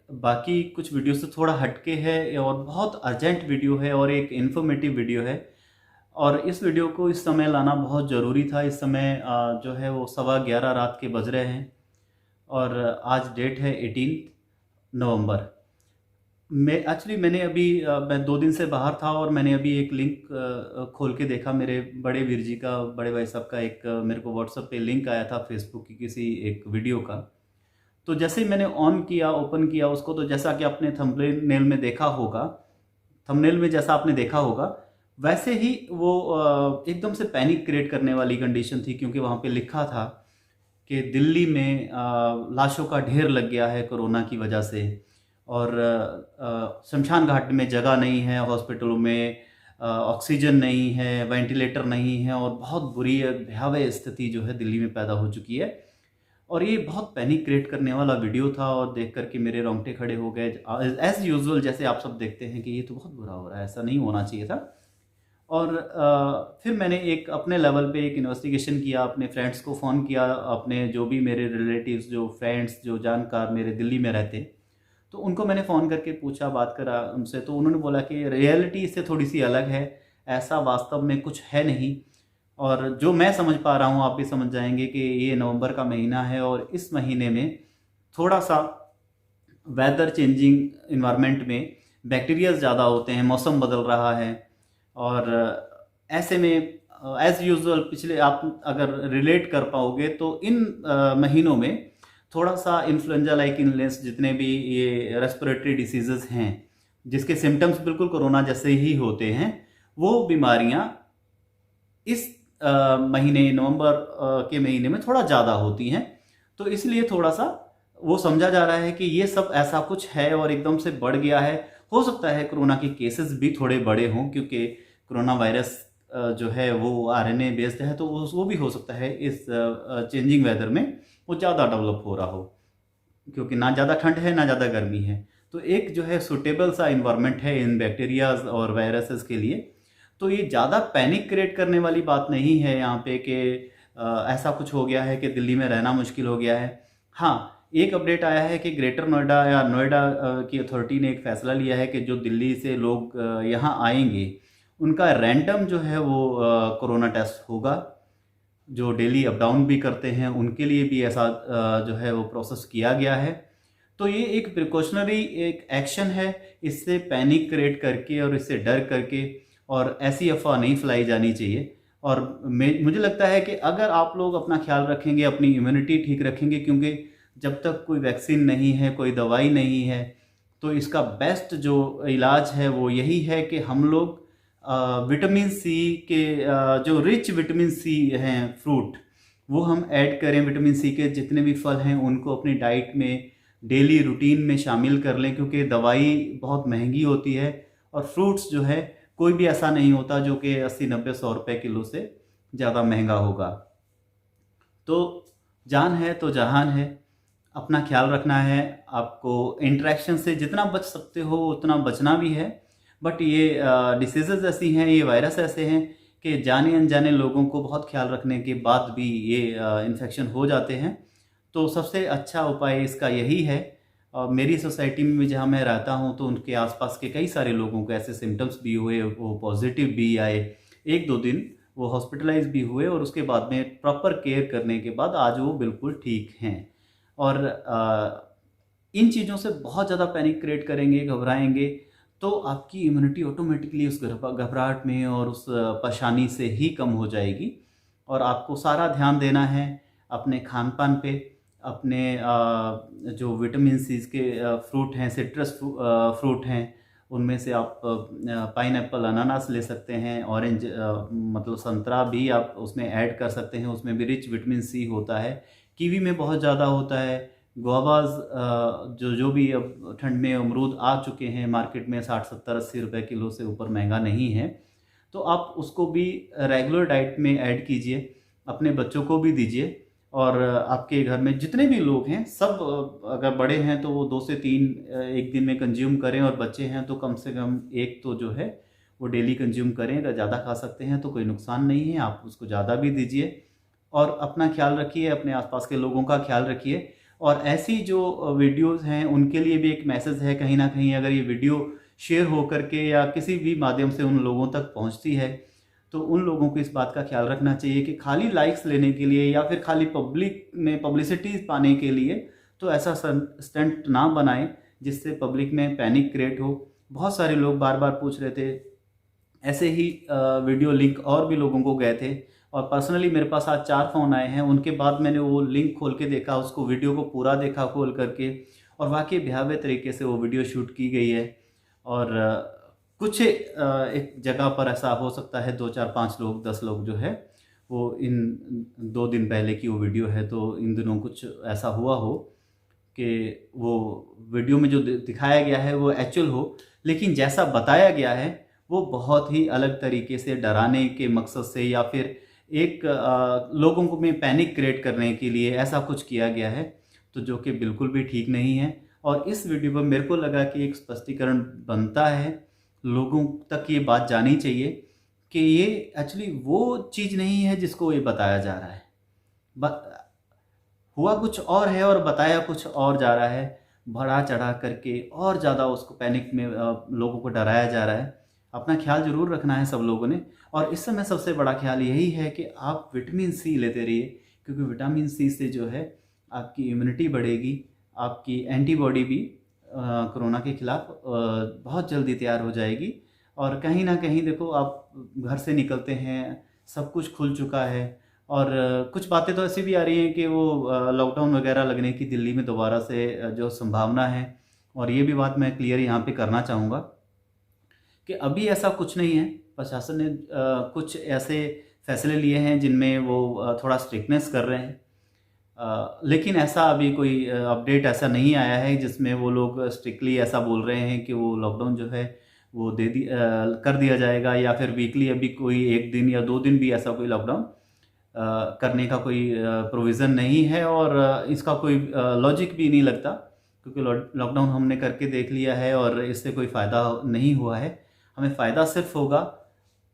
बाकी कुछ वीडियो से थोड़ा हटके है और बहुत अर्जेंट वीडियो है और एक इन्फॉर्मेटिव वीडियो है। और इस वीडियो को इस समय लाना बहुत ज़रूरी था। इस समय जो है वो 11:15 रात के बज रहे हैं और आज डेट है 18 नवंबर। मैंने अभी मैं 2 दिन से बाहर था और मैंने अभी एक लिंक खोल के देखा। मेरे बड़े वीर जी का, बड़े भाई साहब का एक मेरे को व्हाट्सएप पे लिंक आया था फेसबुक की किसी एक वीडियो का। तो जैसे ही मैंने ऑन किया, ओपन किया उसको, तो जैसा कि आपने थंबनेल में देखा होगा, थंबनेल में जैसा आपने देखा होगा, वैसे ही वो एकदम से पैनिक क्रिएट करने वाली कंडीशन थी, क्योंकि वहाँ पे लिखा था कि दिल्ली में लाशों का ढेर लग गया है कोरोना की वजह से, और शमशान घाट में जगह नहीं है, हॉस्पिटलों में ऑक्सीजन नहीं है, वेंटिलेटर नहीं है, और बहुत बुरी भयावह स्थिति जो है दिल्ली में पैदा हो चुकी है। और ये बहुत पैनिक क्रिएट करने वाला वीडियो था और देख कर के मेरे रोंगटे खड़े हो गए। एज़ यूजुअल जैसे आप सब देखते हैं कि ये तो बहुत बुरा हो रहा है, ऐसा नहीं होना चाहिए था। और फिर मैंने एक अपने लेवल पे एक इन्वेस्टिगेशन किया, अपने फ्रेंड्स को फ़ोन किया, अपने जो भी मेरे रिलेटिव्स, जो फ्रेंड्स, जो जानकार मेरे दिल्ली में रहते, तो उनको मैंने फ़ोन करके पूछा, बात करा उनसे, तो उन्होंने बोला कि रियलिटी इससे थोड़ी-सी अलग है, ऐसा वास्तव में कुछ है नहीं। और जो मैं समझ पा रहा हूँ, आप भी समझ जाएँगे कि ये नवंबर का महीना है और इस महीने में थोड़ा-सा वेदर चेंजिंग एनवायरनमेंट में बैक्टीरियाज़ ज़्यादा होते हैं, मौसम बदल रहा है। और ऐसे में एज़ यूजुअल पिछले आप अगर रिलेट कर पाओगे तो इन महीनों में थोड़ा-सा इन्फ्लुएंजा लाइक इलनेस, जितने भी ये रेस्पिरेटरी डिसीज़ेज़ हैं, जिसके सिम्पटम्स बिल्कुल कोरोना जैसे ही होते हैं, वो बीमारियाँ इस महीने नवंबर के महीने में थोड़ा ज़्यादा होती हैं। तो इसलिए थोड़ा-सा वो समझा जा रहा है कि ये सब ऐसा कुछ है और एकदम से बढ़ गया है। हो सकता है कोरोना के केसेस भी थोड़े बड़े हों, क्योंकि कोरोना वायरस जो है वो आरएनए बेस्ड है, तो वो भी हो सकता है इस चेंजिंग वेदर में वो ज़्यादा डेवलप हो रहा हो, क्योंकि ना ज़्यादा ठंड है ना ज़्यादा गर्मी है। तो एक जो है सूटेबल सा इन्वायरमेंट है इन बैक्टीरियाज और वायरसेस के लिए। तो ये ज़्यादा पैनिक क्रिएट करने वाली बात नहीं है यहाँ पे कि ऐसा कुछ हो गया है कि दिल्ली में रहना मुश्किल हो गया है। हाँ, एक अपडेट आया है कि ग्रेटर नोएडा या नोएडा की अथॉरिटी ने एक फ़ैसला लिया है कि जो दिल्ली से लोग यहाँ आएंगे, उनका रैंडम जो है वो कोरोना टेस्ट होगा। जो डेली अप डाउन भी करते हैं उनके लिए भी ऐसा जो है वो प्रोसेस किया गया है। तो ये एक प्रिकॉशनरी एक एक्शन है, इससे पैनिक क्रिएट करके और इससे डर करके और ऐसी अफवाह नहीं फैलाई जानी चाहिए। और मुझे लगता है कि अगर आप लोग अपना ख्याल रखेंगे, अपनी इम्यूनिटी ठीक रखेंगे, क्योंकि जब तक कोई वैक्सीन नहीं है, कोई दवाई नहीं है, तो इसका बेस्ट जो इलाज है वो यही है कि हम लोग विटामिन सी के जो रिच विटामिन सी हैं फ्रूट, वो हम ऐड करें। विटामिन सी के जितने भी फल हैं उनको अपनी डाइट में डेली रूटीन में शामिल कर लें, क्योंकि दवाई बहुत महंगी होती है और फ्रूट्स जो है कोई भी ऐसा नहीं होता जो कि 80-90-100 रुपए किलो से ज़्यादा महंगा होगा। तो जान है तो जहान है, अपना ख्याल रखना है। आपको इंटरेक्शन से जितना बच सकते हो उतना बचना भी है। बट ये डिसीज़ेज़ ऐसी हैं, ये वायरस ऐसे हैं कि जाने अनजाने लोगों को बहुत ख्याल रखने के बाद भी ये इन्फेक्शन हो जाते हैं। तो सबसे अच्छा उपाय इसका यही है। मेरी सोसाइटी में जहाँ मैं रहता हूँ तो उनके आसपास के कई सारे लोगों को ऐसे सिम्टम्स भी हुए, वो पॉजिटिव भी आए। 1-2 दिन वो हॉस्पिटलाइज भी हुए और उसके बाद में प्रॉपर केयर करने के बाद आज वो बिल्कुल ठीक हैं। और इन चीज़ों से बहुत ज़्यादा पैनिक क्रिएट करेंगे, घबराएंगे, तो आपकी इम्यूनिटी ऑटोमेटिकली उस घबराहट में और उस परेशानी से ही कम हो जाएगी। और आपको सारा ध्यान देना है अपने खान पान पे, अपने जो विटामिन सी के फ्रूट हैं, सिट्रस फ्रूट हैं, उनमें से आप पाइनएप्पल, अनानास ले सकते हैं। ऑरेंज मतलब संतरा भी आप उसमें ऐड कर सकते हैं, उसमें भी रिच विटामिन सी होता है। कीवी में बहुत ज़्यादा होता है। गुआवाज़ जो भी अब ठंड में अमरूद आ चुके हैं मार्केट में, 60-70-80 रुपए किलो से ऊपर महंगा नहीं है, तो आप उसको भी रेगुलर डाइट में ऐड कीजिए, अपने बच्चों को भी दीजिए। और आपके घर में जितने भी लोग हैं सब, अगर बड़े हैं तो वो 2 से 3 एक दिन में कंज्यूम करें, और बच्चे हैं तो कम से कम एक तो जो है वो डेली कंज्यूम करें। अगर ज़्यादा खा सकते हैं तो कोई नुकसान नहीं है, आप उसको ज़्यादा भी दीजिए। और अपना ख्याल रखिए, अपने आसपास के लोगों का ख्याल रखिए। और ऐसी जो वीडियोस हैं उनके लिए भी एक मैसेज है कहीं ना कहीं, अगर ये वीडियो शेयर हो करके या किसी भी माध्यम से उन लोगों तक पहुंचती है तो उन लोगों को इस बात का ख्याल रखना चाहिए कि खाली लाइक्स लेने के लिए या फिर खाली पब्लिक में पब्लिसिटी पाने के लिए तो ऐसा स्टंट ना बनाएं जिससे पब्लिक में पैनिक क्रिएट हो। बहुत सारे लोग बार बार पूछ रहे थे, ऐसे ही वीडियो लिंक और भी लोगों को गए थे और पर्सनली मेरे पास आज 4 फ़ोन आए हैं। उनके बाद मैंने वो लिंक खोल के देखा, उसको वीडियो को पूरा देखा खोल करके, और वाकई भयावह तरीके से वो वीडियो शूट की गई है। और कुछ एक जगह पर ऐसा हो सकता है 2 4 5 लोग 10 लोग जो है वो इन 2 दिन पहले की वो वीडियो है, तो इन दिनों कुछ ऐसा हुआ हो कि वो वीडियो में जो दिखाया गया है वो एक्चुअल हो, लेकिन जैसा बताया गया है वो बहुत ही अलग तरीके से डराने के मकसद से या फिर एक लोगों को में पैनिक क्रिएट करने के लिए ऐसा कुछ किया गया है, तो जो कि बिल्कुल भी ठीक नहीं है। और इस वीडियो पर मेरे को लगा कि एक स्पष्टीकरण बनता है, लोगों तक ये बात जानी चाहिए कि ये एक्चुअली वो चीज़ नहीं है जिसको ये बताया जा रहा है। हुआ कुछ और है और बताया कुछ और जा रहा है, बढ़ा चढ़ा करके और ज़्यादा उसको पैनिक में लोगों को डराया जा रहा है। अपना ख्याल ज़रूर रखना है सब लोगों ने, और इस समय सबसे बड़ा ख्याल यही है कि आप विटामिन सी लेते रहिए, क्योंकि विटामिन सी से जो है आपकी इम्यूनिटी बढ़ेगी, आपकी एंटीबॉडी भी कोरोना के खिलाफ बहुत जल्दी तैयार हो जाएगी। और कहीं ना कहीं देखो, आप घर से निकलते हैं, सब कुछ खुल चुका है, और कुछ बातें तो ऐसी भी आ रही हैं कि वो लॉकडाउन वगैरह लगने की दिल्ली में दोबारा से जो संभावना है। और ये भी बात मैं क्लियर यहाँ पे करना चाहूँगा कि अभी ऐसा कुछ नहीं है। प्रशासन ने कुछ ऐसे फैसले लिए हैं जिनमें वो थोड़ा स्ट्रिक्टनेस कर रहे हैं, लेकिन ऐसा अभी कोई अपडेट ऐसा नहीं आया है जिसमें वो लोग स्ट्रिक्टली ऐसा बोल रहे हैं कि वो लॉकडाउन जो है वो कर दिया जाएगा, या फिर वीकली अभी कोई 1 दिन या 2 दिन भी ऐसा कोई लॉकडाउन करने का कोई प्रोविज़न नहीं है। और इसका कोई लॉजिक भी नहीं लगता, क्योंकि लॉकडाउन हमने करके देख लिया है और इससे कोई फ़ायदा नहीं हुआ है। हमें फ़ायदा सिर्फ होगा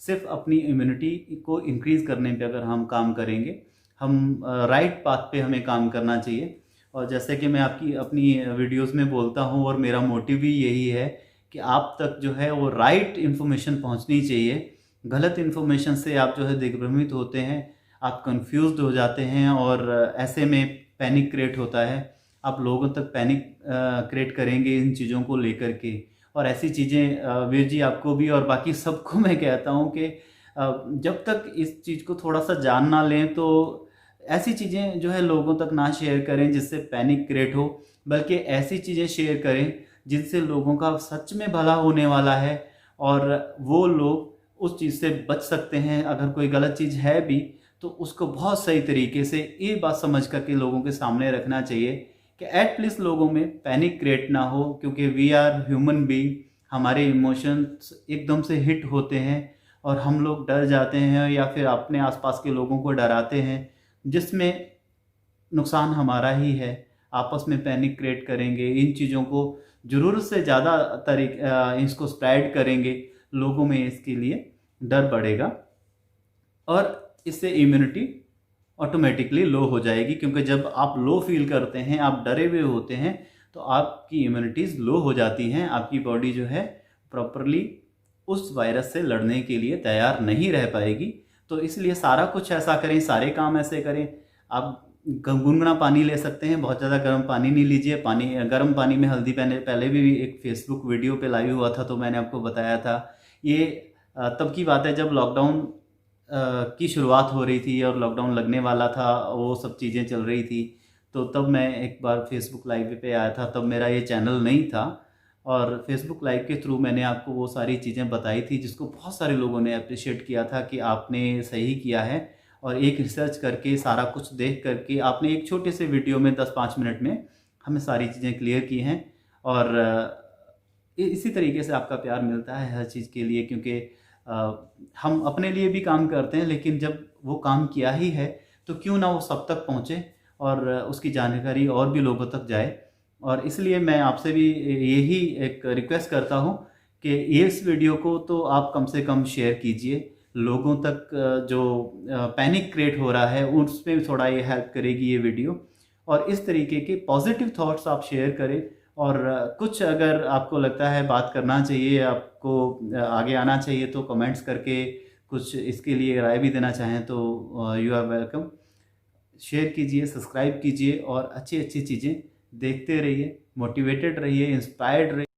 सिर्फ अपनी इम्यूनिटी को इंक्रीज़ करने पे अगर हम काम करेंगे। हम राइट पाथ पे हमें काम करना चाहिए। और जैसे कि मैं आपकी अपनी वीडियोस में बोलता हूँ, और मेरा मोटिव भी यही है कि आप तक जो है वो राइट इन्फॉर्मेशन पहुँचनी चाहिए। गलत इन्फॉर्मेशन से आप जो है दिग्भ्रमित होते हैं, आप कंफ्यूज्ड हो जाते हैं, और ऐसे में पैनिक क्रिएट होता है। आप लोगों तक पैनिक क्रिएट करेंगे इन चीज़ों को लेकर के, और ऐसी चीज़ें वीर जी आपको भी और बाकी सबको मैं कहता हूँ कि जब तक इस चीज़ को थोड़ा सा जान ना लें तो ऐसी चीज़ें जो है लोगों तक ना शेयर करें जिससे पैनिक क्रिएट हो, बल्कि ऐसी चीज़ें शेयर करें जिनसे लोगों का सच में भला होने वाला है और वो लोग उस चीज़ से बच सकते हैं। अगर कोई गलत चीज़ है भी तो उसको बहुत सही तरीके से ये बात समझ करके लोगों के सामने रखना चाहिए कि एटलीस्ट लोगों में पैनिक क्रिएट ना हो, क्योंकि वी आर ह्यूमन बीइंग। हमारे इमोशंस एकदम से हिट होते हैं और हम लोग डर जाते हैं या फिर अपने आसपास के लोगों को डराते हैं, जिसमें नुकसान हमारा ही है। आपस में पैनिक क्रिएट करेंगे, इन चीज़ों को ज़रूरत से ज़्यादा इसको स्प्रेड करेंगे, लोगों में इसके लिए डर बढ़ेगा और इससे इम्यूनिटी ऑटोमेटिकली लो हो जाएगी। क्योंकि जब आप लो फील करते हैं, आप डरे हुए होते हैं, तो आपकी इम्यूनिटीज़ लो हो जाती हैं। आपकी बॉडी जो है प्रॉपरली उस वायरस से लड़ने के लिए तैयार नहीं रह पाएगी। तो इसलिए सारा कुछ ऐसा करें, सारे काम ऐसे करें। आप गुनगुना पानी ले सकते हैं, बहुत ज़्यादा गर्म पानी नहीं लीजिए। गर्म पानी में हल्दी पहले भी एक फेसबुक वीडियो पे लाइव हुआ था तो मैंने आपको बताया था। ये तब की बात है जब लॉकडाउन की शुरुआत हो रही थी और लॉकडाउन लगने वाला था, वो सब चीज़ें चल रही थी। तो तब मैं एक बार फेसबुक लाइव पे आया था, तब मेरा ये चैनल नहीं था, और फेसबुक लाइव के थ्रू मैंने आपको वो सारी चीज़ें बताई थी जिसको बहुत सारे लोगों ने अप्रिशिएट किया था कि आपने सही किया है। और एक रिसर्च करके सारा कुछ देख करके आपने एक छोटे से वीडियो में 10-5 मिनट में हमें सारी चीज़ें क्लियर की हैं। और इसी तरीके से आपका प्यार मिलता है हर चीज़ के लिए, क्योंकि हम अपने लिए भी काम करते हैं, लेकिन जब वो काम किया ही है तो क्यों ना वो सब तक पहुँचे और उसकी जानकारी और भी लोगों तक जाए। और इसलिए मैं आपसे भी यही एक रिक्वेस्ट करता हूँ कि इस वीडियो को तो आप कम से कम शेयर कीजिए लोगों तक। जो पैनिक क्रिएट हो रहा है उसमें थोड़ा ये हेल्प करेगी ये वीडियो। और इस तरीके के पॉजिटिव थॉट्स आप शेयर करें। और कुछ अगर आपको लगता है बात करना चाहिए, आपको आगे आना चाहिए, तो कमेंट्स करके कुछ इसके लिए राय भी देना चाहें तो यू आर वेलकम। शेयर कीजिए, सब्सक्राइब कीजिए और अच्छी अच्छी चीज़ें देखते रहिए, मोटिवेटेड रहिए, इंस्पायर्ड रहिए।